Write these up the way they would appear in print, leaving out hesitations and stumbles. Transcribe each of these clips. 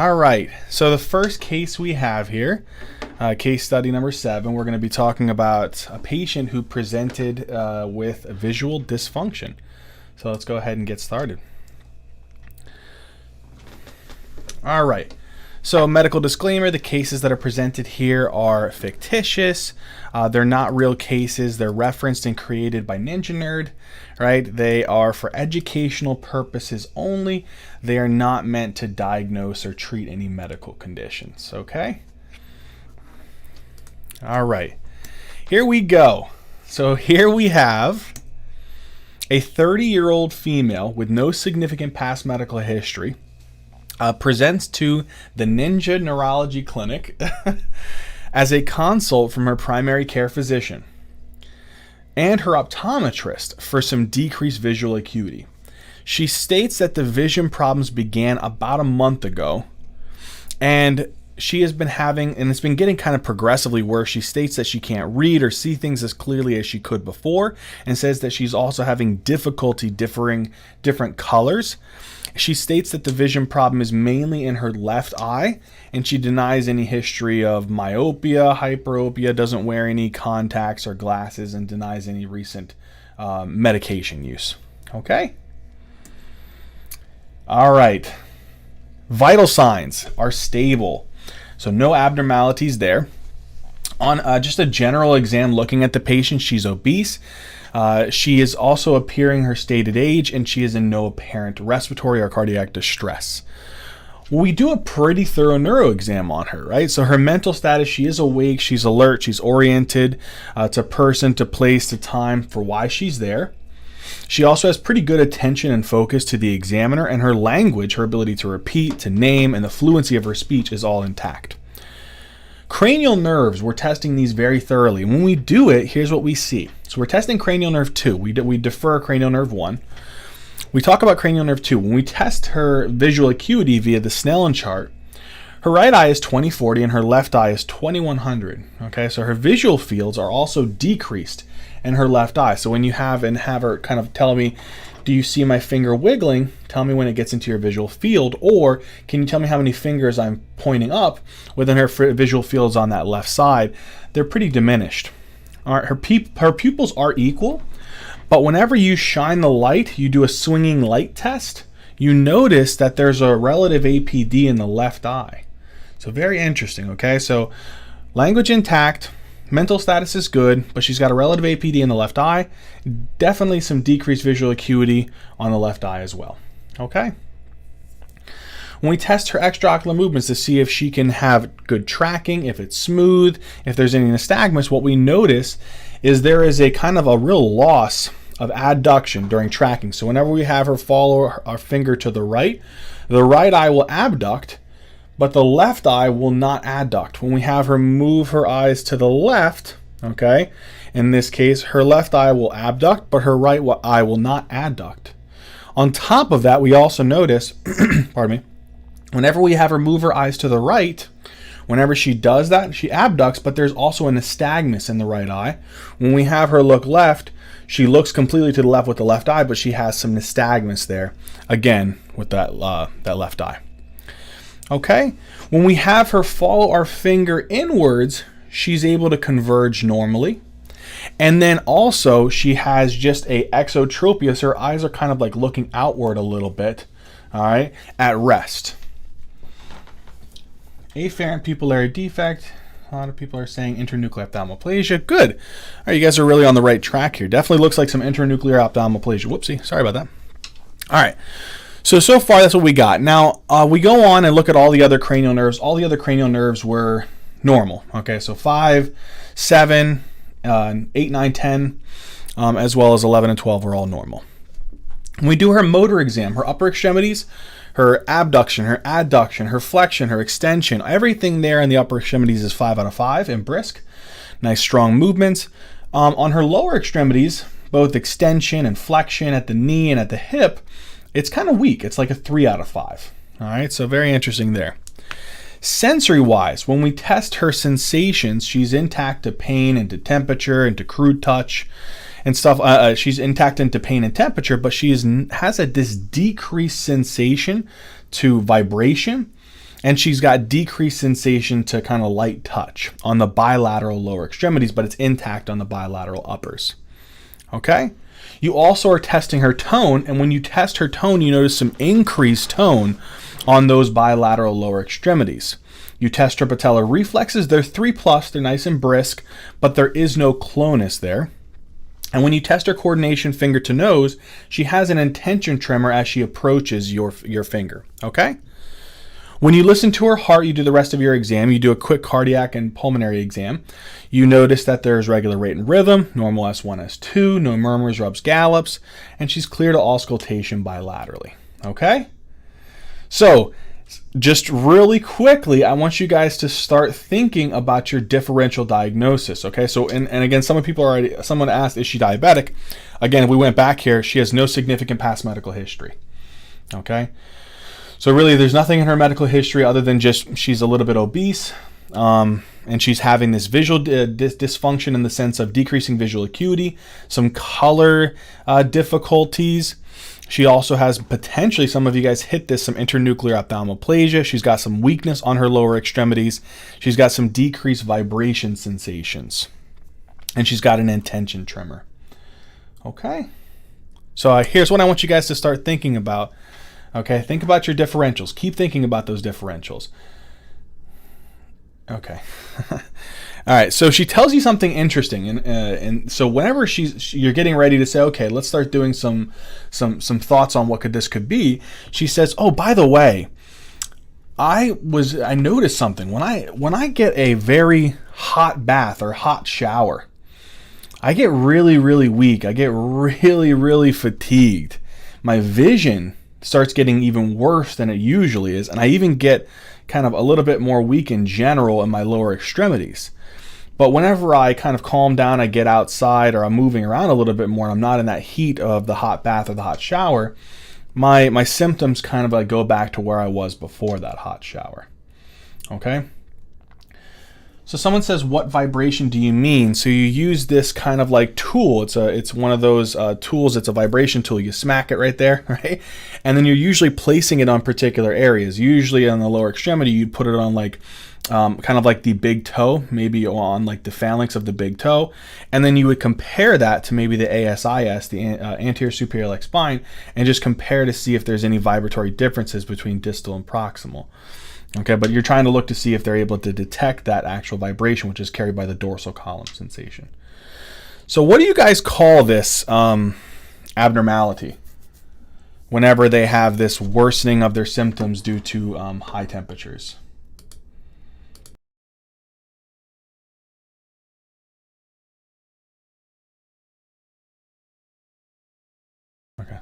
All right, so the first case we have here, case study number 7, we're going to be talking about a patient who presented with visual dysfunction. So let's go ahead and get started. All right, so medical disclaimer, the cases that are presented here are fictitious. They're not real cases. They're referenced and created by Ninja Nerd, right? They are for educational purposes only. They are not meant to diagnose or treat any medical conditions, okay? All right, here we go. So here we have a 30-year-old female with no significant past medical history presents to the Ninja Neurology Clinic as a consult from her primary care physician and her optometrist for some decreased visual acuity. She states that the vision problems began about a month ago, and she has been having, and it's been getting kind of progressively worse. She states that she can't read or see things as clearly as she could before, and says that she's also having difficulty different colors. She states that the vision problem is mainly in her left eye, and she denies any history of myopia, hyperopia, doesn't wear any contacts or glasses, and denies any recent medication use. Okay? All right. Vital signs are stable, so no abnormalities there. On just a general exam looking at the patient, she's obese. She is also appearing her stated age, and she is in no apparent respiratory or cardiac distress. We do a pretty thorough neuro exam on her, right? So her mental status, she is awake, she's alert, she's oriented to person, to place, to time for why she's there. She also has pretty good attention and focus to the examiner, and her language, her ability to repeat, to name, and the fluency of her speech is all intact. Cranial nerves, we're testing these very thoroughly. When we do it, here's what we see. So we're testing cranial nerve 2. We defer cranial nerve 1. We talk about cranial nerve 2. When we test her visual acuity via the Snellen chart, her right eye is 20/40 and her left eye is 2100. Okay, so her visual fields are also decreased in her left eye. So when you have her kind of tell me, do you see my finger wiggling? Tell me when it gets into your visual field, or can you tell me how many fingers I'm pointing up within her visual fields on that left side? They're pretty diminished. All right, her pupils are equal, but whenever you shine the light, you do a swinging light test, you notice that there's a relative APD in the left eye. So very interesting, okay? So language intact, mental status is good, but she's got a relative APD in the left eye. Definitely some decreased visual acuity on the left eye as well. Okay? When we test her extraocular movements to see if she can have good tracking, if it's smooth, if there's any nystagmus, what we notice is there is a kind of a real loss of adduction during tracking. So whenever we have her follow our finger to the right eye will abduct, but the left eye will not adduct. When we have her move her eyes to the left, okay, in this case, her left eye will abduct, but her right eye will not adduct. On top of that, we also notice, pardon me, whenever we have her move her eyes to the right, whenever she does that, she abducts, but there's also a nystagmus in the right eye. When we have her look left, she looks completely to the left with the left eye, but she has some nystagmus there, again, with that left eye. Okay, when we have her follow our finger inwards, she's able to converge normally. And then also she has just a exotropia, so her eyes are kind of like looking outward a little bit, all right, at rest. Afferent pupillary defect. A lot of people are saying internuclear ophthalmoplegia. Good. All right, you guys are really on the right track here. Definitely looks like some internuclear ophthalmoplegia. Whoopsie, sorry about that. All right. So far, that's what we got. Now, we go on and look at all the other cranial nerves. All the other cranial nerves were normal. Okay, so 5, 7, 8, 9, 10, as well as 11 and 12 were all normal. When we do her motor exam, her upper extremities, her abduction, her adduction, her flexion, her extension, everything there in the upper extremities is 5 out of 5 and brisk. Nice, strong movements. On her lower extremities, both extension and flexion at the knee and at the hip, it's kind of weak. It's like a 3 out of 5. All right, so very interesting there. Sensory-wise, when we test her sensations, she's intact to pain and to temperature and to crude touch and stuff. She's intact into pain and temperature, but she has this decreased sensation to vibration And she's got decreased sensation to kind of light touch on the bilateral lower extremities, but it's intact on the bilateral uppers. Okay? You also are testing her tone, and when you test her tone, you notice some increased tone on those bilateral lower extremities. You test her patellar reflexes. They're 3+, they're nice and brisk, but there is no clonus there. And when you test her coordination finger to nose, she has an intention tremor as she approaches your finger, okay? When you listen to her heart, you do the rest of your exam. You do a quick cardiac and pulmonary exam. You notice that there's regular rate and rhythm, normal S1, S2, no murmurs, rubs, gallops, and she's clear to auscultation bilaterally, okay? So, just really quickly, I want you guys to start thinking about your differential diagnosis, okay? So, and again, someone asked, is she diabetic? Again, if we went back here, she has no significant past medical history, okay? So really, there's nothing in her medical history other than just she's a little bit obese, and she's having this visual dysfunction in the sense of decreasing visual acuity, some color difficulties. She also has potentially, some of you guys hit this, some internuclear ophthalmoplegia. She's got some weakness on her lower extremities. She's got some decreased vibration sensations. And she's got an intention tremor. Okay? So here's what I want you guys to start thinking about. Okay, think about your differentials. Keep thinking about those differentials. Okay. All right, so she tells you something interesting, and so whenever you're getting ready to say, okay, let's start doing some thoughts on what this could be, she says, oh, by the way, I noticed something when I get a very hot bath or hot shower, I get really, really weak. I get really, really fatigued. My vision starts getting even worse than it usually is, and I even get kind of a little bit more weak in general in my lower extremities. But whenever I kind of calm down, I get outside or I'm moving around a little bit more, and I'm not in that heat of the hot bath or the hot shower, my symptoms kind of like go back to where I was before that hot shower. Okay? So someone says, what vibration do you mean? So you use this kind of like tool. It's one of those tools. It's a vibration tool. You smack it right there, right? And then you're usually placing it on particular areas. Usually on the lower extremity, you'd put it on like kind of like the big toe, maybe on like the phalanx of the big toe. And then you would compare that to maybe the ASIS, the anterior superior iliac spine, and just compare to see if there's any vibratory differences between distal and proximal. Okay, but you're trying to look to see if they're able to detect that actual vibration, which is carried by the dorsal column sensation. So what do you guys call this abnormality whenever they have this worsening of their symptoms due to high temperatures? Okay.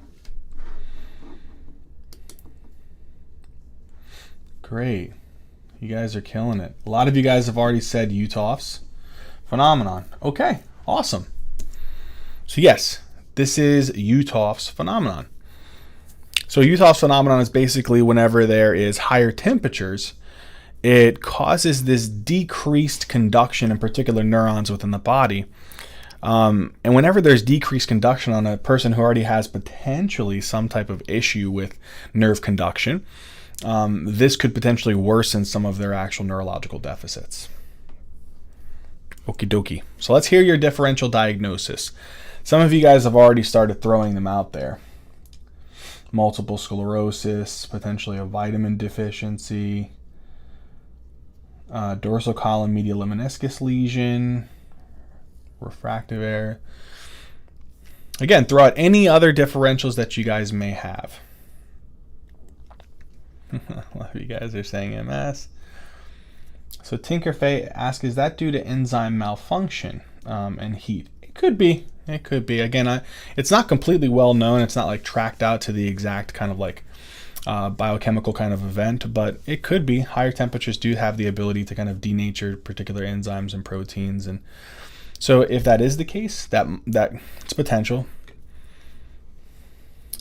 Great. You guys are killing it. A lot of you guys have already said UTOFs phenomenon. Okay, awesome. So yes, this is UTOFs phenomenon. So UTOFs phenomenon is basically whenever there is higher temperatures, it causes this decreased conduction in particular neurons within the body. And whenever there's decreased conduction on a person who already has potentially some type of issue with nerve conduction, this could potentially worsen some of their actual neurological deficits. Okie dokie. So let's hear your differential diagnosis. Some of you guys have already started throwing them out there. Multiple sclerosis, potentially a vitamin deficiency, dorsal column medial lemniscus lesion, refractive error. Again, throw out any other differentials that you guys may have. A lot of you guys are saying MS. So Tinkerfay asks, is that due to enzyme malfunction and heat? It could be. It could be. Again, it's not completely well known. It's not like tracked out to the exact kind of like biochemical kind of event, but it could be. Higher temperatures do have the ability to kind of denature particular enzymes and proteins, and so if that is the case, that it's potential.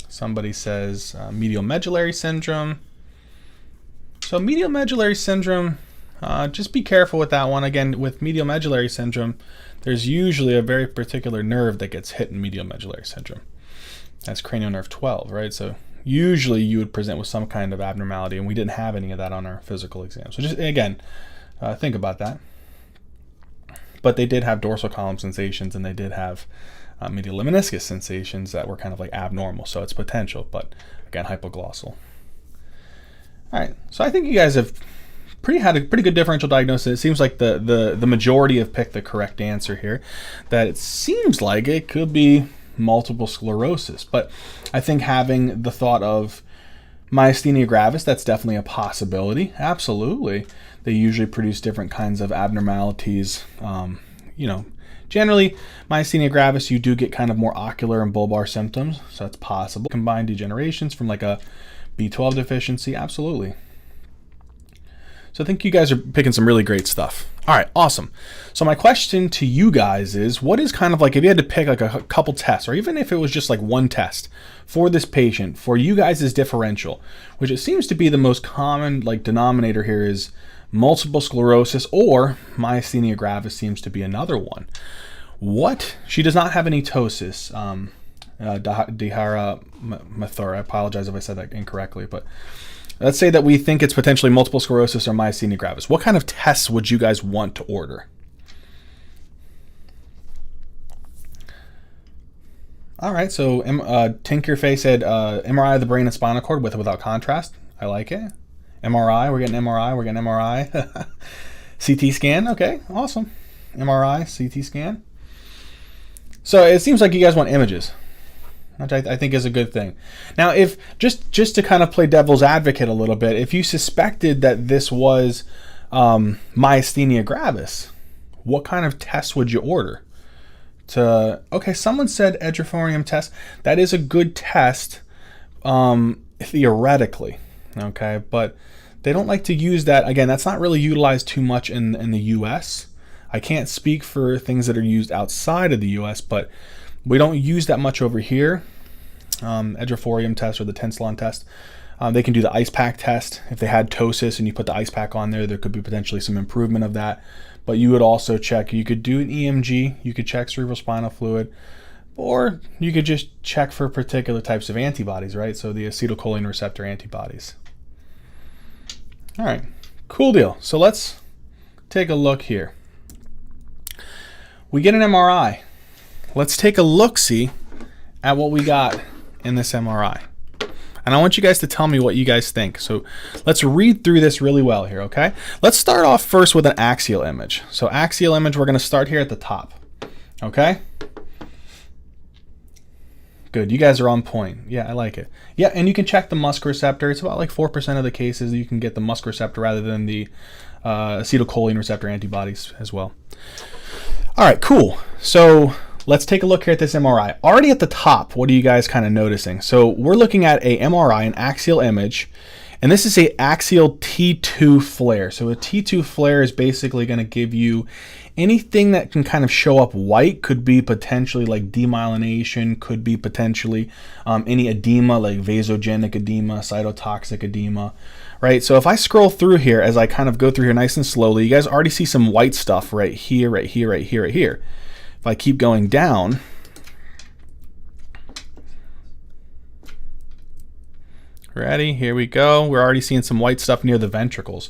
Somebody says medial medullary syndrome. So medial medullary syndrome, just be careful with that one. Again, with medial medullary syndrome, there's usually a very particular nerve that gets hit in medial medullary syndrome. That's cranial nerve 12, right? So usually you would present with some kind of abnormality, and we didn't have any of that on our physical exam. So just, again, think about that. But they did have dorsal column sensations, and they did have medial lemniscus sensations that were kind of like abnormal. So it's potential, but again, hypoglossal. All right, so I think you guys have had a pretty good differential diagnosis. It seems like the majority have picked the correct answer here, that it seems like it could be multiple sclerosis. But I think having the thought of myasthenia gravis, that's definitely a possibility. Absolutely. They usually produce different kinds of abnormalities. You know, generally, myasthenia gravis, you do get kind of more ocular and bulbar symptoms, so that's possible. Combined degenerations from like a B12 deficiency, absolutely. So I think you guys are picking some really great stuff. All right, awesome. So my question to you guys is, what is kind of like, if you had to pick like a couple tests, or even if it was just like one test for this patient, for you guys is differential, which it seems to be the most common like denominator here is multiple sclerosis, or myasthenia gravis seems to be another one. She does not have any ptosis. Dihara Mathur, I apologize if I said that incorrectly, but let's say that we think it's potentially multiple sclerosis or myasthenia gravis. What kind of tests would you guys want to order? All right, so Tinker Fay said MRI of the brain and spinal cord with or without contrast. I like it. MRI, we're getting MRI. CT scan, okay, awesome. MRI, CT scan. So it seems like you guys want images, which I think is a good thing. Now, if just to kind of play devil's advocate a little bit, if you suspected that this was myasthenia gravis, what kind of test would you order? Okay, someone said edrophorium test. That is a good test, theoretically, okay, but they don't like to use that. Again, that's not really utilized too much in the U.S. I can't speak for things that are used outside of the U.S., but we don't use that much over here. Edrophorium test or the Tensilon test. They can do the ice pack test. If they had ptosis and you put the ice pack on there could be potentially some improvement of that. But you would also check, you could do an EMG, you could check cerebrospinal fluid, or you could just check for particular types of antibodies, right? So the acetylcholine receptor antibodies. All right, cool deal. So let's take a look here. We get an MRI. Let's take a look-see at what we got in this MRI. And I want you guys to tell me what you guys think. So let's read through this really well here, okay? Let's start off first with an axial image. So axial image, we're going to start here at the top, okay? Good, you guys are on point. Yeah, I like it. Yeah, and you can check the musk receptor. It's about like 4% of the cases you can get the musk receptor rather than the acetylcholine receptor antibodies as well. All right, cool. So let's take a look here at this MRI. Already at the top, what are you guys kind of noticing? So we're looking at a MRI, an axial image, and this is a axial T2 flare. So a T2 flare is basically going to give you anything that can kind of show up white. Could be potentially like demyelination, could be potentially any edema like vasogenic edema, cytotoxic edema, right? So if I scroll through here, as I kind of go through here nice and slowly, you guys already see some white stuff right here, right here, right here, right here. If I keep going down, ready, here we go. We're already seeing some white stuff near the ventricles.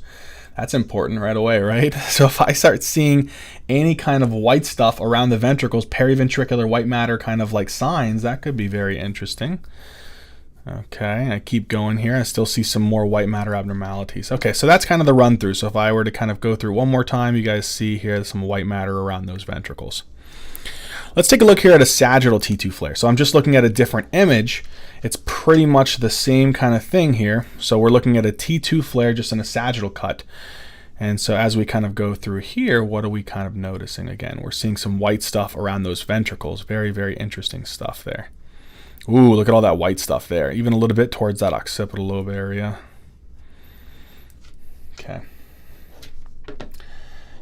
That's important right away, right? So if I start seeing any kind of white stuff around the ventricles, periventricular white matter kind of like signs, that could be very interesting. Okay, I keep going here. I still see some more white matter abnormalities. Okay, so that's kind of the run through. So if I were to kind of go through one more time, you guys see here some white matter around those ventricles. Let's take a look here at a sagittal T2 flare. So I'm just looking at a different image. It's pretty much the same kind of thing here. So we're looking at a T2 flare just in a sagittal cut. And so as we kind of go through here, what are we kind of noticing? Again, we're seeing some white stuff around those ventricles. Very, very interesting stuff there. Ooh, look at all that white stuff there. Even a little bit towards that occipital lobe area. Okay.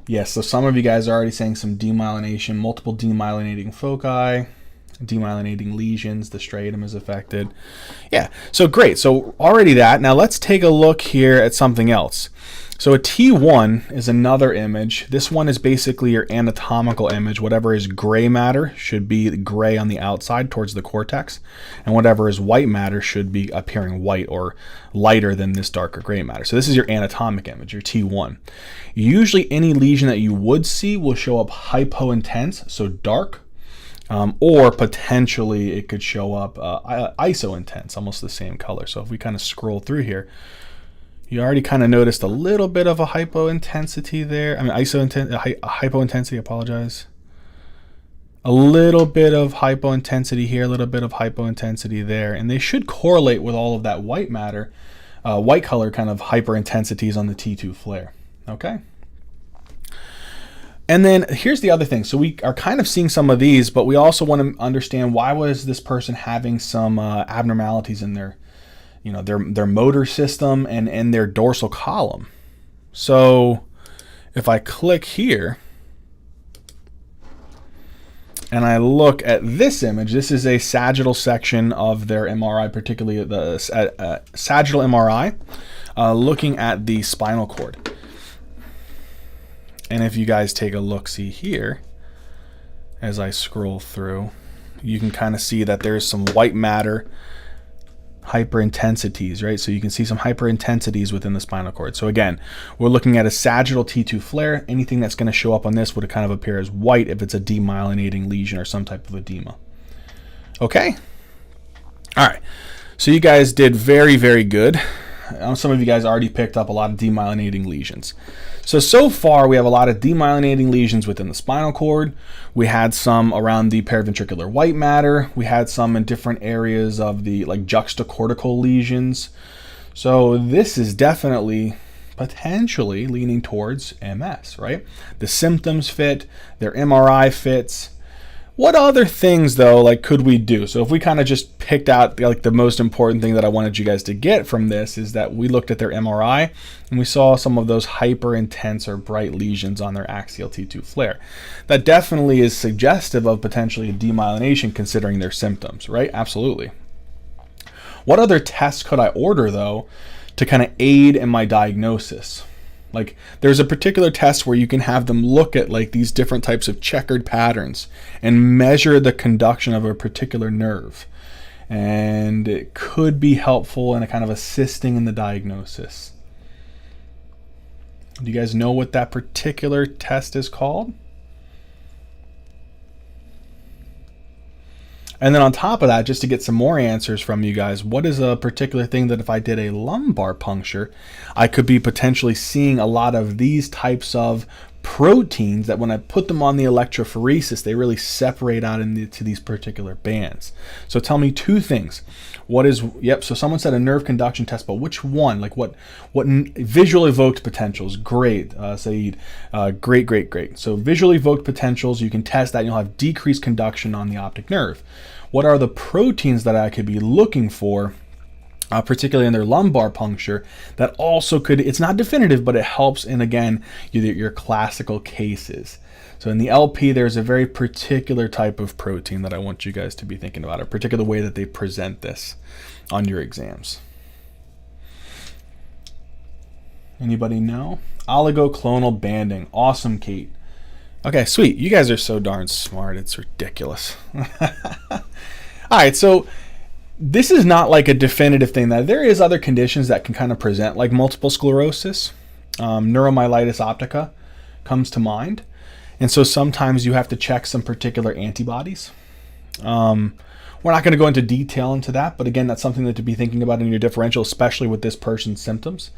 Yes, so some of you guys are already saying some demyelination, multiple demyelinating foci, demyelinating lesions, the striatum is affected. Yeah, so great. So already that. Now let's take a look here at something else. So a T1 is another image. This one is basically your anatomical image. Whatever is gray matter should be gray on the outside towards the cortex, and whatever is white matter should be appearing white or lighter than this darker gray matter. So this is your anatomic image, your T1. Usually any lesion that you would see will show up hypointense, so dark, or potentially it could show up isointense, almost the same color. So if we kind of scroll through here, you already kind of noticed a little bit of a hypointensity there. I mean, hypointensity, apologize. A little bit of hypointensity here, a little bit of hypointensity there. And they should correlate with all of that white matter, white color kind of hyperintensities on the T2 flare. Okay. And then here's the other thing. So we are kind of seeing some of these, but we also want to understand, why was this person having some abnormalities in their motor system and in their dorsal column. So if I click here and I look at this image, this is a sagittal section of their MRI, particularly the sagittal MRI, looking at the spinal cord. And if you guys take a look-see here, as I scroll through, you can kind of see that there's some white matter hyperintensities, right? So you can see some hyperintensities within the spinal cord. So again, we're looking at a sagittal T2 flare. Anything that's going to show up on this would kind of appear as white if it's a demyelinating lesion or some type of edema. Okay? All right. So you guys did very, very good. Some of you guys already picked up a lot of demyelinating lesions. So far we have a lot of demyelinating lesions within the spinal cord. We had some around the paraventricular white matter. We had some in different areas of the juxtacortical lesions. So this is definitely potentially leaning towards MS, right? The symptoms fit, their MRI fits. What other things though, could we do? So if we kind of just picked out the most important thing that I wanted you guys to get from this, is that we looked at their MRI and we saw some of those hyper intense or bright lesions on their axial T2 flare. That definitely is suggestive of potentially a demyelination considering their symptoms, right? Absolutely. What other tests could I order though to kind of aid in my diagnosis? There's a particular test where you can have them look at these different types of checkered patterns and measure the conduction of a particular nerve. And it could be helpful in a kind of assisting in the diagnosis. Do you guys know what that particular test is called? And then on top of that, just to get some more answers from you guys, what is a particular thing that if I did a lumbar puncture, I could be potentially seeing a lot of these types of proteins that when I put them on the electrophoresis, they really separate out into these particular bands. So tell me two things. So someone said a nerve conduction test, but which one? What visual evoked potentials? Great, Saeed. Great. So visually evoked potentials, you can test that and you'll have decreased conduction on the optic nerve. What are the proteins that I could be looking for, particularly in their lumbar puncture, that also could, it's not definitive, but it helps in, again, your classical cases. So in the LP, there's a very particular type of protein that I want you guys to be thinking about, a particular way that they present this on your exams. Anybody know? Oligoclonal banding. Awesome, Kate. Okay, sweet. You guys are so darn smart. It's ridiculous. All right, so this is not a definitive thing. That there is other conditions that can kind of present multiple sclerosis. Neuromyelitis optica comes to mind. And so sometimes you have to check some particular antibodies. We're not going to go into detail into that, but again, that's something that to be thinking about in your differential, especially with this person's symptoms.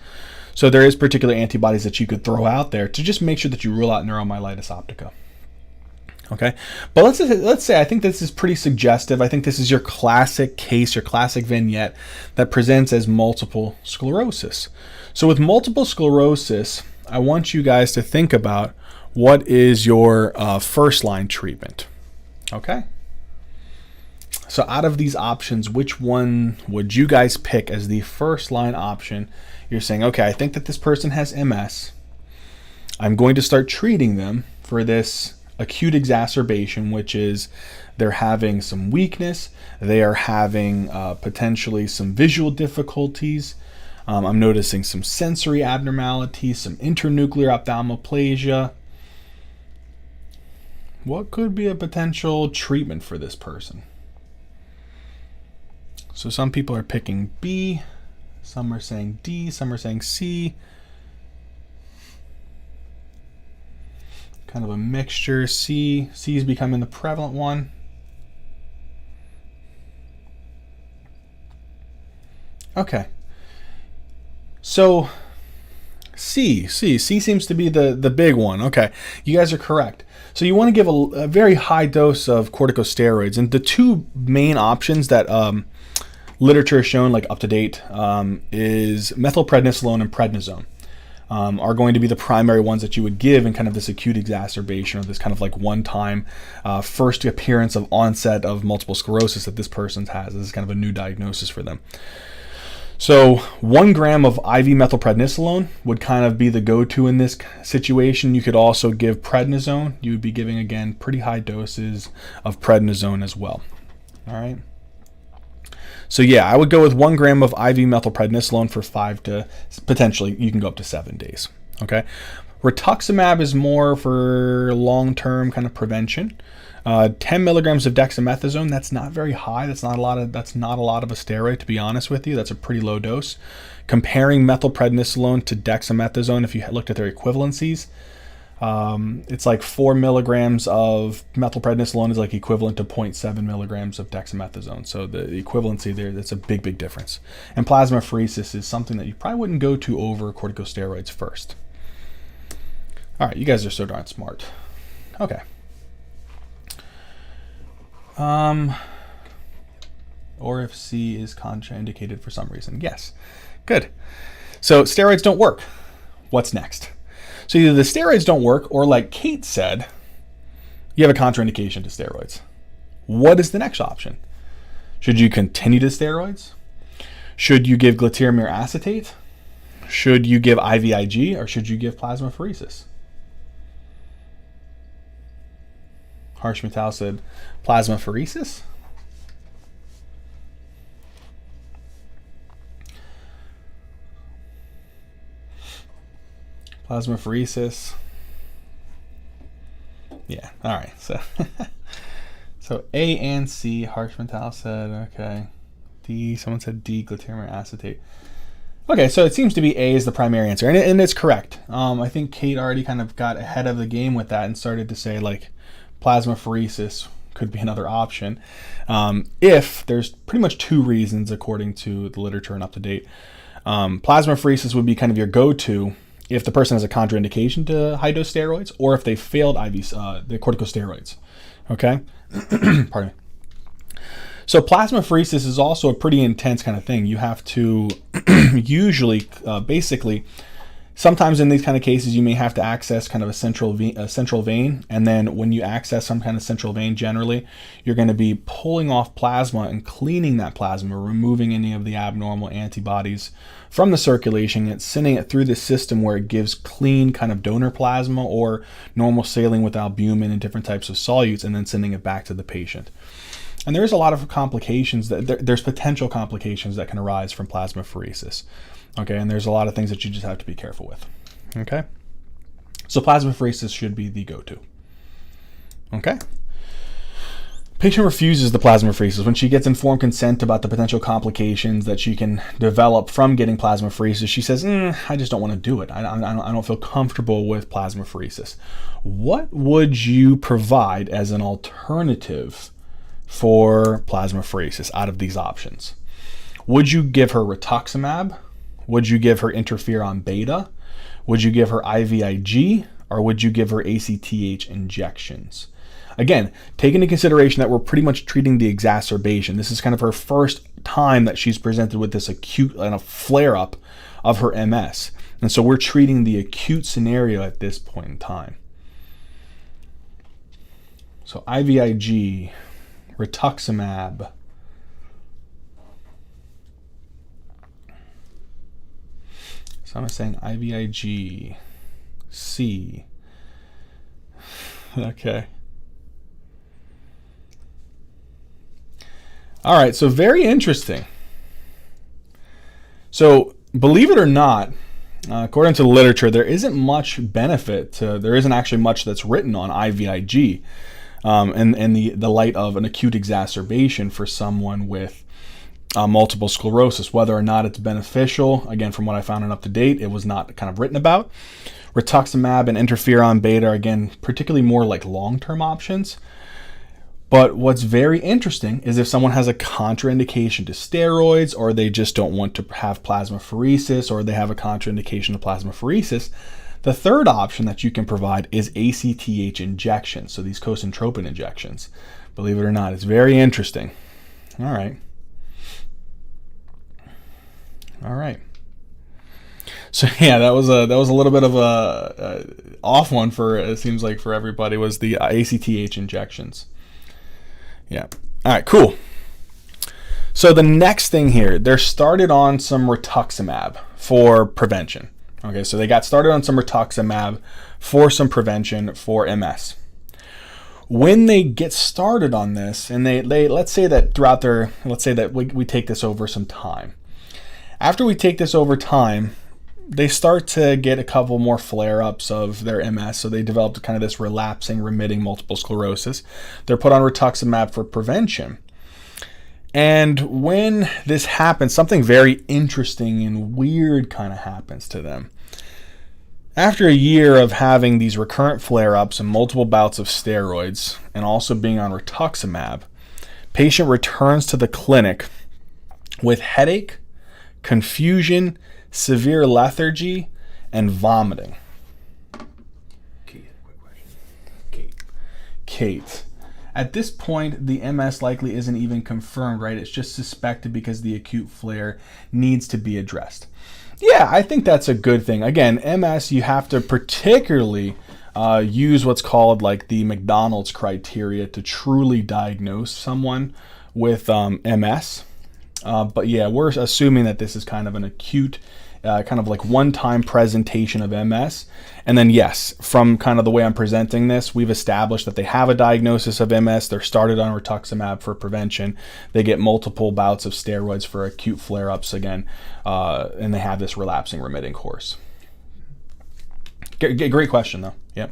So there is particular antibodies that you could throw out there to just make sure that you rule out neuromyelitis optica. Okay, but let's say I think this is pretty suggestive. I think this is your classic case, your classic vignette that presents as multiple sclerosis. So with multiple sclerosis, I want you guys to think about what is your first line treatment. Okay, so out of these options, which one would you guys pick as the first line option? You're saying, okay, I think that this person has MS. I'm going to start treating them for this acute exacerbation, which is they're having some weakness, they are having potentially some visual difficulties, I'm noticing some sensory abnormalities, some internuclear ophthalmoplegia. What could be a potential treatment for this person? So some people are picking B, some are saying D, some are saying C. Kind of a mixture. C is becoming the prevalent one. Okay. So C seems to be the big one. Okay, you guys are correct. So you want to give a very high dose of corticosteroids, and the two main options that literature has shown, like up to date, is methylprednisolone and prednisone. Are going to be the primary ones that you would give in kind of this acute exacerbation, or this kind of like one-time first appearance of onset of multiple sclerosis that this person has. This is kind of a new diagnosis for them. So 1 gram of IV methylprednisolone would kind of be the go-to in this situation. You could also give prednisone. You would be giving, again, pretty high doses of prednisone as well. All right. So yeah, I would go with 1 gram of IV methylprednisolone for 5 to potentially, you can go up to 7 days. Okay. Rituximab is more for long-term kind of prevention. 10 milligrams of dexamethasone, that's not very high. That's not a lot of a steroid, to be honest with you. That's a pretty low dose. Comparing methylprednisolone to dexamethasone, if you looked at their equivalencies, it's like 4 milligrams of methylprednisolone is like equivalent to 0.7 milligrams of dexamethasone. So the equivalency there, that's a big difference. And plasmapheresis is something that you probably wouldn't go to over corticosteroids first. All right, you guys are so darn smart. Okay. Or if C is contraindicated for some reason. Yes. Good. So steroids don't work. What's next? So either the steroids don't work, or like Kate said, you have a contraindication to steroids. What is the next option? Should you continue to steroids? Should you give glatiramer acetate? Should you give IVIG, or should you give plasmapheresis? Harsh Mittal said plasmapheresis. Plasmapheresis. Yeah. All right. So A and C. Harsh Mittal said okay. D. Someone said D. Glatiramer acetate. Okay, so it seems to be A is the primary answer, and it's correct. I think Kate already kind of got ahead of the game with that and started to say like plasmapheresis could be another option. If there's pretty much 2 reasons according to the literature and up to date. Plasmapheresis would be kind of your go-to if the person has a contraindication to high-dose steroids, or if they failed the corticosteroids. Okay, pardon me. So plasmapheresis is also a pretty intense kind of thing. You have to usually, basically, sometimes in these kind of cases, you may have to access kind of a central vein, and then when you access some kind of central vein, generally, you're going to be pulling off plasma and cleaning that plasma, removing any of the abnormal antibodies from the circulation, and sending it through the system where it gives clean kind of donor plasma or normal saline with albumin and different types of solutes, and then sending it back to the patient. And there's a lot of complications, there's potential complications that can arise from plasmapheresis. Okay, and there's a lot of things that you just have to be careful with. Okay, so plasmapheresis should be the go-to. Okay, patient refuses the plasmapheresis when she gets informed consent about the potential complications that she can develop from getting plasmapheresis. She says, "I just don't want to do it. I don't feel comfortable with plasmapheresis." What would you provide as an alternative for plasmapheresis out of these options? Would you give her rituximab? Would you give her interferon beta? Would you give her IVIG? Or would you give her ACTH injections? Again, take into consideration that we're pretty much treating the exacerbation. This is kind of her first time that she's presented with this acute and a flare-up of her MS. And so we're treating the acute scenario at this point in time. So IVIG, rituximab, so I'm saying IVIG, C. Okay. All right, so very interesting. So believe it or not, according to the literature, there isn't much benefit there isn't actually much that's written on IVIG in the light of an acute exacerbation for someone with multiple sclerosis. Whether or not it's beneficial, again, from what I found in up to date, it was not kind of written about. Rituximab and interferon beta are, again, particularly more like long-term options. But what's very interesting is if someone has a contraindication to steroids, or they just don't want to have plasmapheresis, or they have a contraindication to plasmapheresis, the third option that you can provide is ACTH injections. So these cosentropin injections, believe it or not, it's very interesting. All right. So yeah, that was a little bit of a off one for, it seems like, for everybody, was the ACTH injections. Yeah. All right, cool. So the next thing here, they're started on some rituximab for prevention. Okay, so they got started on some rituximab for some prevention for MS. When they get started on this, and they let's say that throughout their, let's say that we take this over some time. After we take this over time, they start to get a couple more flare-ups of their MS, so they developed kind of this relapsing, remitting multiple sclerosis. They're put on rituximab for prevention. And when this happens, something very interesting and weird kind of happens to them. After a year of having these recurrent flare-ups and multiple bouts of steroids, and also being on rituximab, patient returns to the clinic with headache, confusion, severe lethargy, and vomiting. Kate. At this point, the MS likely isn't even confirmed, right? It's just suspected because the acute flare needs to be addressed. Yeah, I think that's a good thing. Again, MS, you have to particularly use what's called like the McDonald's criteria to truly diagnose someone with MS. But yeah, we're assuming that this is kind of an acute, kind of like one-time presentation of MS. And then yes, from kind of the way I'm presenting this, we've established that they have a diagnosis of MS. They're started on rituximab for prevention. They get multiple bouts of steroids for acute flare-ups again, and they have this relapsing remitting course. Great question though. Yep.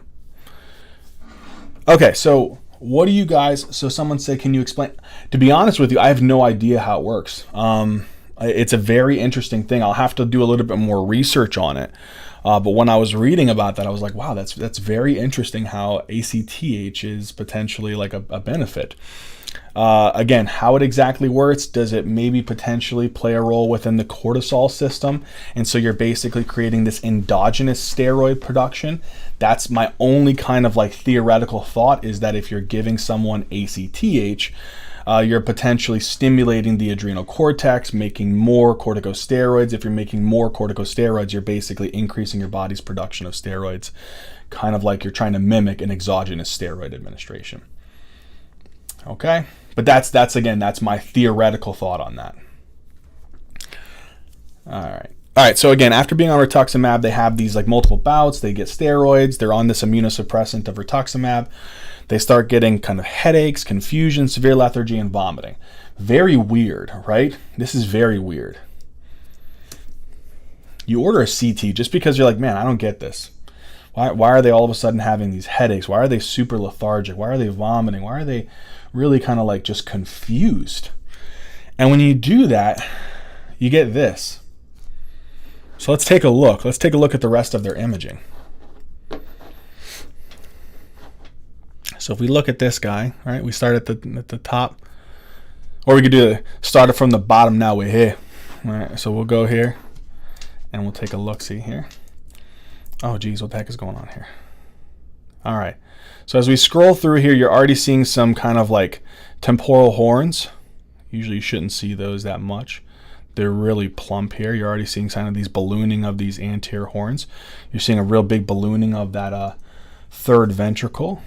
Okay, so what do you guys, so someone said, can you explain? To be honest with you, I have no idea how it works. It's a very interesting thing. I'll have to do a little bit more research on it. But when I was reading about that, I was like, wow, that's very interesting how ACTH is potentially like a benefit. Again, how it exactly works, does it maybe potentially play a role within the cortisol system? And so you're basically creating this endogenous steroid production. That's my only kind of like theoretical thought, is that if you're giving someone ACTH, you're potentially stimulating the adrenal cortex, making more corticosteroids. If you're making more corticosteroids, you're basically increasing your body's production of steroids, kind of like you're trying to mimic an exogenous steroid administration. Okay, but that's my theoretical thought on that. All right. So again, after being on rituximab, they have these like multiple bouts. They get steroids. They're on this immunosuppressant of rituximab. They start getting kind of headaches, confusion, severe lethargy, and vomiting. Very weird, right? This is very weird. You order a CT just because you're like, man, I don't get this. Why are they all of a sudden having these headaches? Why are they super lethargic? Why are they vomiting? Why are they really kind of like just confused? And when you do that, you get this. So let's take a look. Let's take a look at the rest of their imaging. So if we look at this guy, right, we start at the top, or we could start it from the bottom. Now we're here. All right, so we'll go here and we'll take a look. See here. Oh geez, what the heck is going on here? All right, so as we scroll through here, you're already seeing some kind of like temporal horns. Usually you shouldn't see those that much. They're really plump here. You're already seeing kind of these ballooning of these anterior horns. You're seeing a real big ballooning of that third ventricle.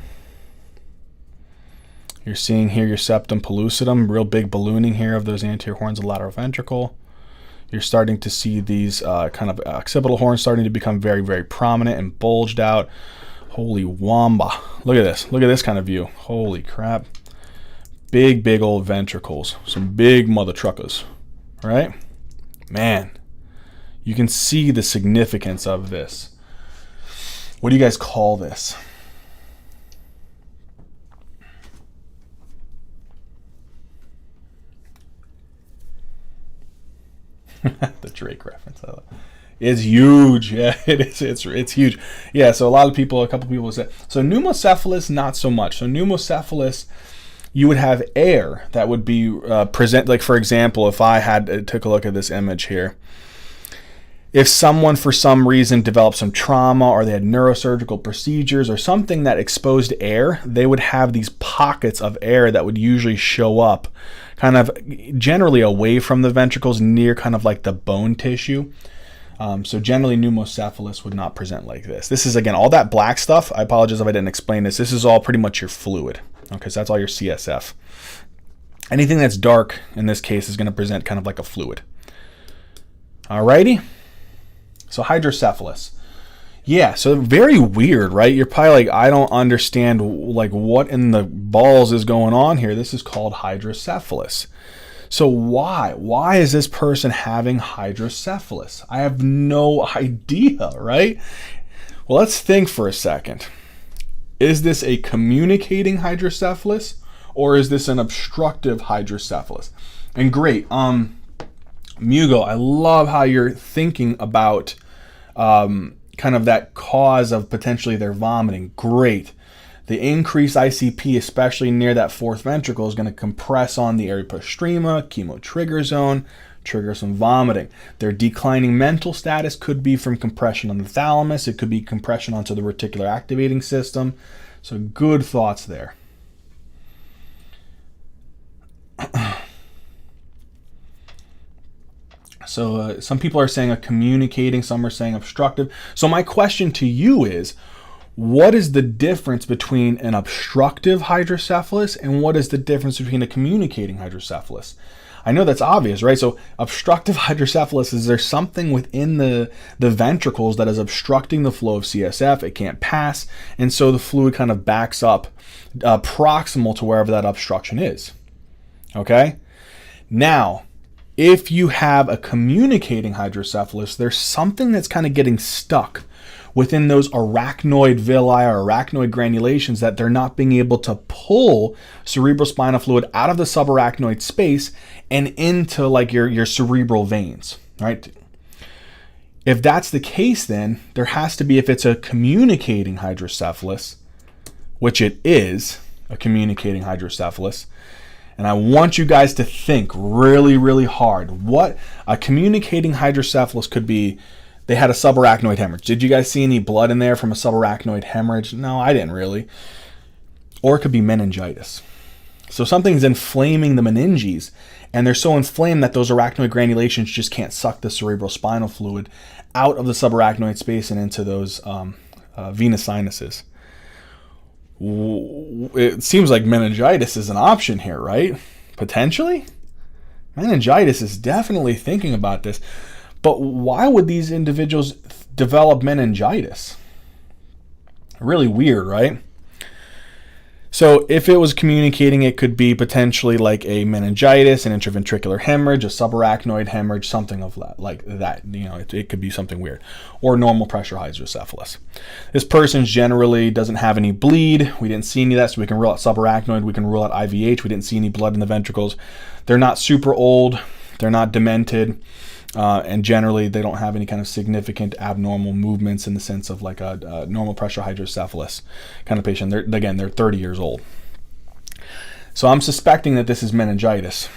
You're seeing here your septum pellucidum, real big ballooning here of those anterior horns of the lateral ventricle. You're starting to see these kind of occipital horns starting to become very, very prominent and bulged out. Holy wamba. Look at this. Look at this kind of view. Holy crap. Big, big old ventricles. Some big mother truckers. Right? Man. You can see the significance of this. What do you guys call this? The Drake reference. It's huge. Yeah, it is. It's huge. Yeah, so a couple people said. So pneumocephalus, not so much. So pneumocephalus, you would have air that would be present. Like, for example, if I took a look at this image here, if someone for some reason developed some trauma or they had neurosurgical procedures or something that exposed air, they would have these pockets of air that would usually show up kind of generally away from the ventricles near kind of like the bone tissue. So generally pneumocephalus would not present like this. This is, again, all that black stuff. I apologize if I didn't explain this. This is all pretty much your fluid. Okay, so that's all your CSF. Anything that's dark in this case is going to present kind of like a fluid. Alrighty. So hydrocephalus. Yeah, so very weird, right? You're probably like, I don't understand, like, what in the balls is going on here. This is called hydrocephalus. So why? Why is this person having hydrocephalus? I have no idea, right? Well, let's think for a second. Is this a communicating hydrocephalus or is this an obstructive hydrocephalus? And great, Mugo, I love how you're thinking about kind of that cause of potentially their vomiting. Great. The increased ICP, especially near that fourth ventricle, is going to compress on the area postrema, chemotrigger zone, trigger some vomiting. Their declining mental status could be from compression on the thalamus. It could be compression onto the reticular activating system. So good thoughts there. So some people are saying a communicating, some are saying obstructive. So my question to you is, what is the difference between an obstructive hydrocephalus and what is the difference between a communicating hydrocephalus? I know that's obvious, right? So obstructive hydrocephalus, is there something within the ventricles that is obstructing the flow of CSF? It can't pass, and so the fluid kind of backs up proximal to wherever that obstruction is. Okay? Now, if you have a communicating hydrocephalus, there's something that's kind of getting stuck within those arachnoid villi or arachnoid granulations that they're not being able to pull cerebrospinal fluid out of the subarachnoid space and into like your cerebral veins, right? If that's the case, then there has to be, if it's a communicating hydrocephalus, which it is a communicating hydrocephalus, and I want you guys to think really, really hard. What a communicating hydrocephalus could be. They had a subarachnoid hemorrhage. Did you guys see any blood in there from a subarachnoid hemorrhage? No, I didn't really. Or it could be meningitis. So something's inflaming the meninges, and they're so inflamed that those arachnoid granulations just can't suck the cerebrospinal fluid out of the subarachnoid space and into those venous sinuses. It seems like meningitis is an option here, right? Potentially? Meningitis is definitely thinking about this. But why would these individuals develop meningitis? Really weird, right? So if it was communicating, it could be potentially like a meningitis, an intraventricular hemorrhage, a subarachnoid hemorrhage, something of that, like that. You know, it could be something weird. Or normal pressure hydrocephalus. This person generally doesn't have any bleed. We didn't see any of that, so we can rule out subarachnoid. We can rule out IVH. We didn't see any blood in the ventricles. They're not super old. They're not demented. And generally, they don't have any kind of significant abnormal movements in the sense of like a normal pressure hydrocephalus kind of patient. They're 30 years old. So I'm suspecting that this is meningitis.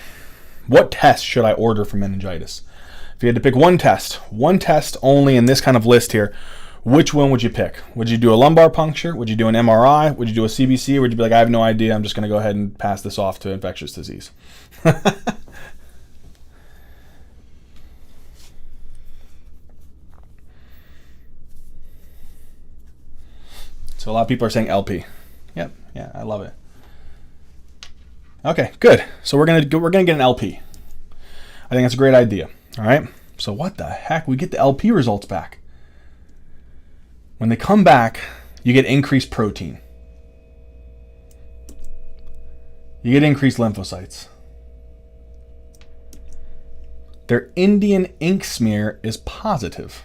What test should I order for meningitis? If you had to pick one test only in this kind of list here, which one would you pick? Would you do a lumbar puncture? Would you do an MRI? Would you do a CBC? Or would you be like, I have no idea, I'm just going to go ahead and pass this off to infectious disease? So a lot of people are saying LP. Yep, yeah, I love it. Okay, good. So we're gonna get an LP. I think that's a great idea. All right. So what the heck? We get the LP results back. When they come back, you get increased protein. You get increased lymphocytes. their Indian ink smear is positive.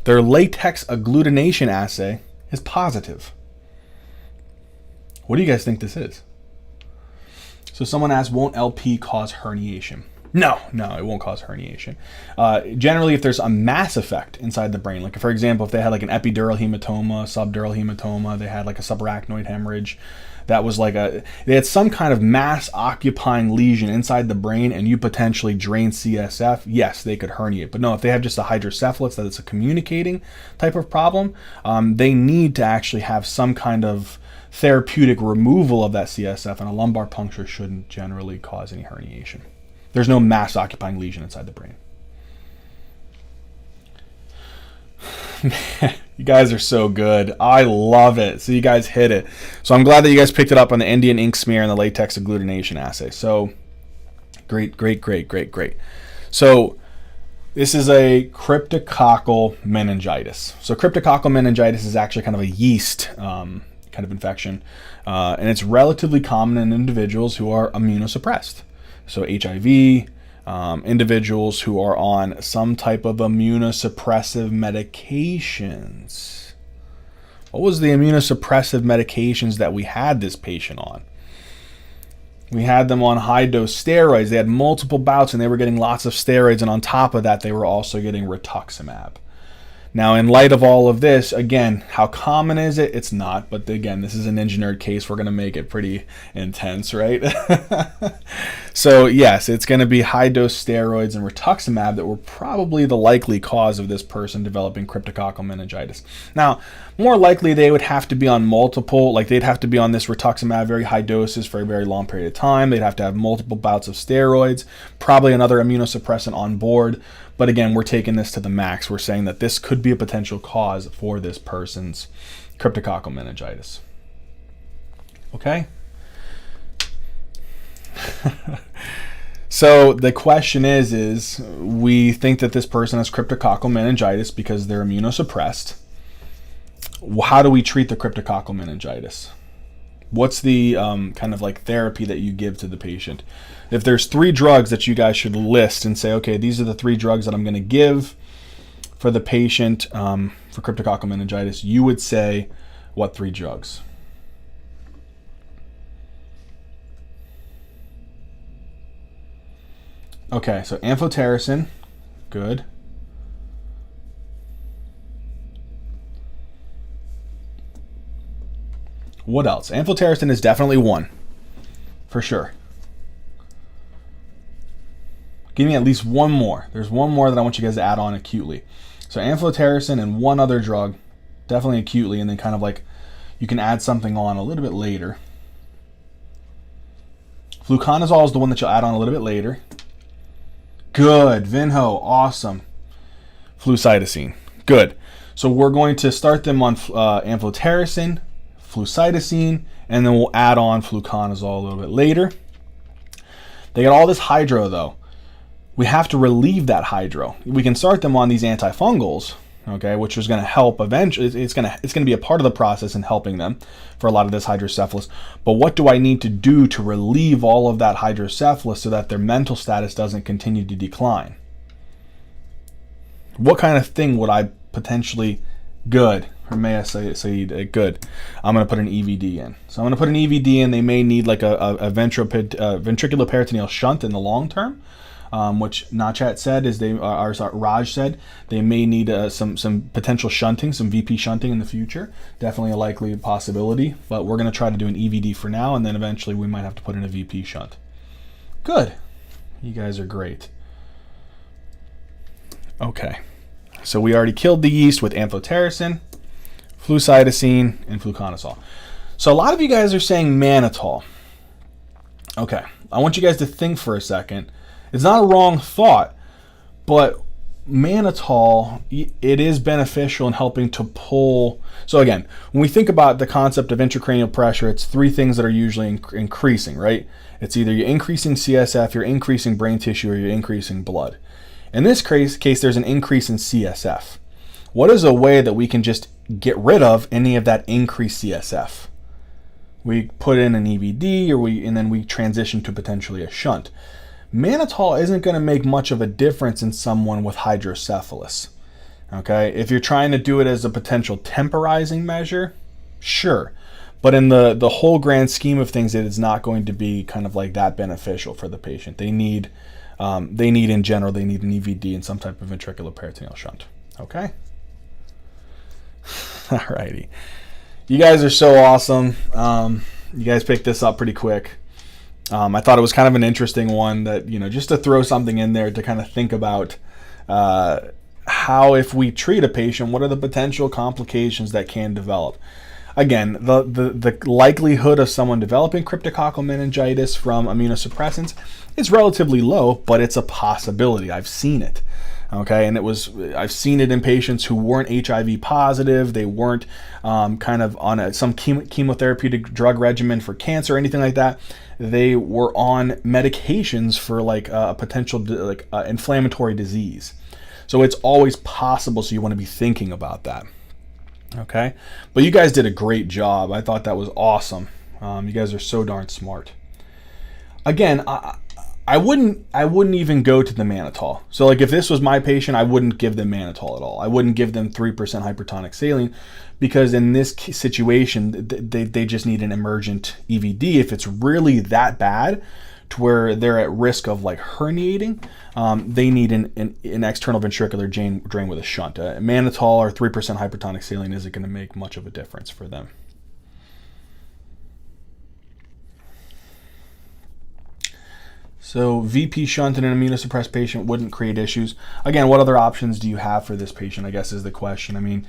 Their latex agglutination assay is positive. What do you guys think this is? So someone asked, won't LP cause herniation? No, it won't cause herniation. Generally, if there's a mass effect inside the brain, like for example, if they had like an epidural hematoma, subdural hematoma, they had like a subarachnoid hemorrhage, that was like they had some kind of mass occupying lesion inside the brain and you potentially drain CSF, yes, they could herniate. But no, if they have just a hydrocephalus, that it's a communicating type of problem, they need to actually have some kind of therapeutic removal of that CSF, and a lumbar puncture shouldn't generally cause any herniation. There's no mass occupying lesion inside the brain. You guys are so good. I love it. So you guys hit it. So I'm glad that you guys picked it up on the Indian ink smear and the latex agglutination assay. So great. So this is a cryptococcal meningitis. So cryptococcal meningitis is actually kind of a yeast kind of infection. And it's relatively common in individuals who are immunosuppressed. So HIV, individuals who are on some type of immunosuppressive medications. What was the immunosuppressive medications that we had this patient on? We had them on high-dose steroids. They had multiple bouts and they were getting lots of steroids, and on top of that, they were also getting RITUXIMAB. Now, in light of all of this, again, how common is it? It's not, but again, this is an engineered case. We're going to make it pretty intense, right? So yes, it's going to be high-dose steroids and rituximab that were probably the likely cause of this person developing cryptococcal meningitis. Now, more likely they would have to be on multiple, like they'd have to be on this rituximab, very high doses for a very long period of time. They'd have to have multiple bouts of steroids, probably another immunosuppressant on board. But again, we're taking this to the max. We're saying that this could be a potential cause for this person's cryptococcal meningitis. Okay? So the question is we think that this person has cryptococcal meningitis because they're immunosuppressed. How do we treat the cryptococcal meningitis? What's the kind of like therapy that you give to the patient? If there's 3 drugs that you guys should list and say, okay, these are the 3 drugs that I'm going to give for the patient for cryptococcal meningitis, you would say what 3 drugs? Okay, so amphotericin, good. What else? Amphotericin is definitely one, for sure. Give me at least one more. There's one more that I want you guys to add on acutely. So amphotericin and one other drug, definitely acutely, and then kind of like you can add something on a little bit later. Fluconazole is the one that you'll add on a little bit later. Good. Vinho, awesome. Flucytosine, good. So we're going to start them on amphotericin, flucytosine, and then we'll add on fluconazole a little bit later. They got all this hydro though. We have to relieve that hydro. We can start them on these antifungals, okay, which is going to help eventually. It's going to be a part of the process in helping them for a lot of this hydrocephalus. But what do I need to do to relieve all of that hydrocephalus so that their mental status doesn't continue to decline? What kind of thing would I potentially good? Or may I say good? I'm going to put an EVD in. So I'm going to put an EVD in. They may need like a ventriculoperitoneal shunt in the long term. Which Nachat said is Raj said they may need some potential shunting, some VP shunting in the future. Definitely a likely possibility, but we're going to try to do an EVD for now, and then eventually we might have to put in a VP shunt. Good. You guys are great. Okay. So we already killed the yeast with amphotericin, flucytosine, and fluconazole. So a lot of you guys are saying mannitol. Okay. I want you guys to think for a second. It's not a wrong thought, but mannitol, it is beneficial in helping to pull. So again, when we think about the concept of intracranial pressure, it's 3 things that are usually increasing, right? It's either you're increasing CSF, you're increasing brain tissue, or you're increasing blood. In this case, there's an increase in CSF. What is a way that we can just get rid of any of that increased CSF? we put in an EVD, and then we transition to potentially a shunt. Mannitol isn't going to make much of a difference in someone with hydrocephalus. Okay, if you're trying to do it as a potential temporizing measure, sure. But in the whole grand scheme of things, it is not going to be kind of like that beneficial for the patient. They need in general, they need an EVD and some type of ventricular peritoneal shunt. Okay? Alrighty. You guys are so awesome. You guys picked this up pretty quick. I thought it was kind of an interesting one that, just to throw something in there to kind of think about how, if we treat a patient, what are the potential complications that can develop. Again, the likelihood of someone developing cryptococcal meningitis from immunosuppressants is relatively low, but it's a possibility. I've seen it. Okay, and I've seen it in patients who weren't HIV positive. They weren't kind of on some chemotherapeutic drug regimen for cancer or anything like that. They were on medications for like a potential inflammatory disease. So it's always possible. So you want to be thinking about that. Okay, but you guys did a great job. I thought that was awesome. You guys are so darn smart. Again, I wouldn't even go to the mannitol. So like if this was my patient, I wouldn't give them mannitol at all. I wouldn't give them 3% hypertonic saline, because in this situation, they just need an emergent EVD. If it's really that bad to where they're at risk of like herniating, they need an external ventricular drain with a shunt. Mannitol or 3% hypertonic saline isn't going to make much of a difference for them. So VP shunt in an immunosuppressed patient wouldn't create issues. Again, what other options do you have for this patient, I guess, is the question. I mean,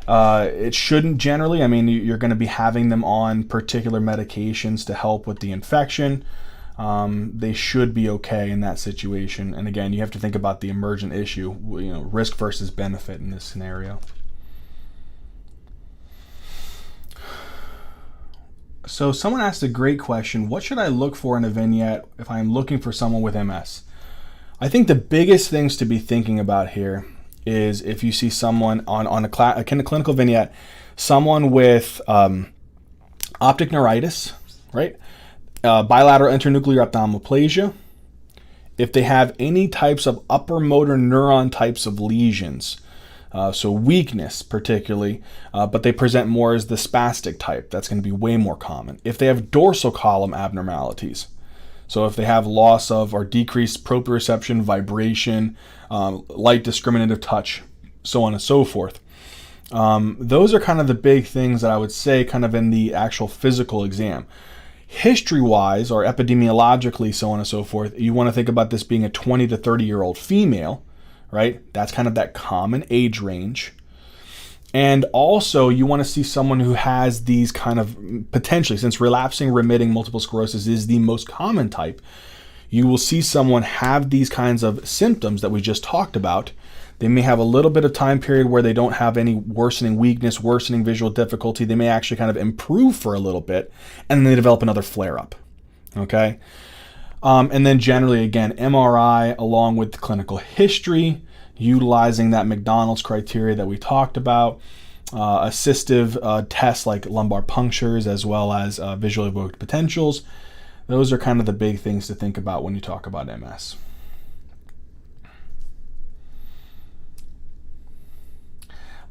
it shouldn't generally. I mean, you're going to be having them on particular medications to help with the infection. They should be okay in that situation. And again, you have to think about the emergent issue, risk versus benefit in this scenario. So someone asked a great question. What should I look for in a vignette if I'm looking for someone with MS? I think the biggest things to be thinking about here is if you see someone on a clinical vignette, someone with optic neuritis, right? Bilateral internuclear ophthalmoplegia. If they have any types of upper motor neuron types of lesions, so weakness particularly, but they present more as the spastic type. That's going to be way more common. If they have dorsal column abnormalities, so if they have loss of or decreased proprioception, vibration, light discriminative touch, so on and so forth. Those are kind of the big things that I would say kind of in the actual physical exam. History-wise or epidemiologically, so on and so forth, you want to think about this being a 20 to 30-year-old female, right? That's kind of that common age range. And also you want to see someone who has these kind of potentially, since relapsing remitting multiple sclerosis is the most common type, you will see someone have these kinds of symptoms that we just talked about. They may have a little bit of time period where they don't have any worsening weakness, worsening visual difficulty. They may actually kind of improve for a little bit, and then they develop another flare-up. Okay? And then generally, again, MRI along with the clinical history, utilizing that McDonald's criteria that we talked about, assistive tests like lumbar punctures as well as visually evoked potentials. Those are kind of the big things to think about when you talk about MS.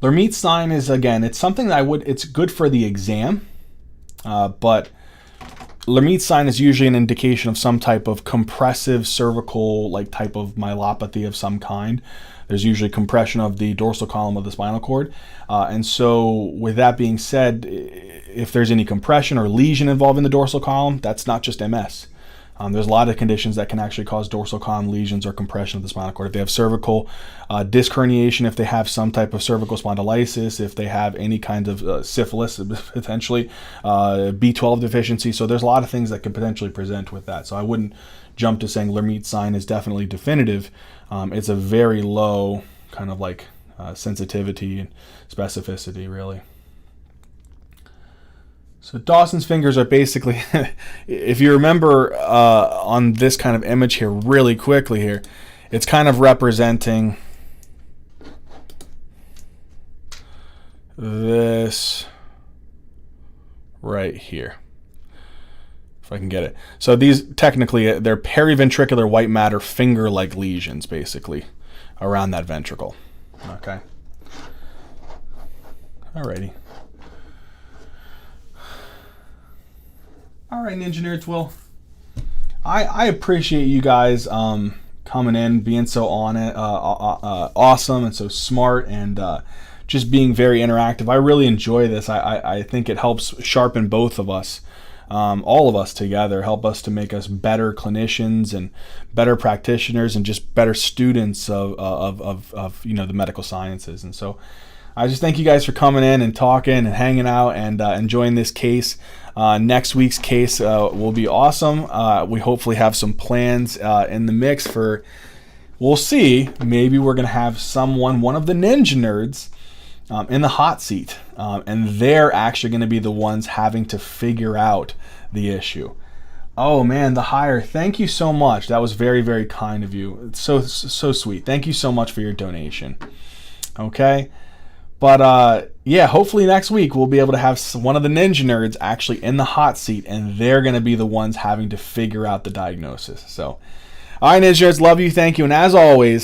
Lermite sign is, again, it's something that it's good for the exam, but Lermite sign is usually an indication of some type of compressive cervical type of myelopathy of some kind. There's usually compression of the dorsal column of the spinal cord. And so with that being said, if there's any compression or lesion involved in the dorsal column, that's not just MS. There's a lot of conditions that can actually cause dorsal column lesions or compression of the spinal cord. If they have cervical disc herniation, if they have some type of cervical spondylitis, if they have any kind of syphilis, potentially B12 deficiency. So there's a lot of things that could potentially present with that. So I wouldn't jump to saying Lermite sign is definitely definitive. It's a very low kind of sensitivity and specificity, really. So Dawson's fingers are basically, if you remember on this kind of image here really quickly here, it's kind of representing this right here. I can get it. So these technically they're periventricular white matter finger-like lesions, basically, around that ventricle. Okay. Alrighty. All right, Ninja Nerds. Well, I appreciate you guys coming in, being so on it, awesome and so smart, and just being very interactive. I really enjoy this. I think it helps sharpen both of us. All of us together, help us to make us better clinicians and better practitioners and just better students of the medical sciences. And so I just thank you guys for coming in and talking and hanging out and enjoying this case. Next week's case will be awesome. We hopefully have some plans in the mix for, we'll see, maybe we're going to have one of the Ninja Nerds in the hot seat, and they're actually going to be the ones having to figure out the issue. Oh man, the hire, thank you so much. That was very, very kind of you. It's so sweet. Thank you so much for your donation. Okay, but yeah, hopefully next week we'll be able to have one of the Ninja Nerds actually in the hot seat, and they're going to be the ones having to figure out the diagnosis. So, all right, Ninja Nerds, love you, thank you, and as always,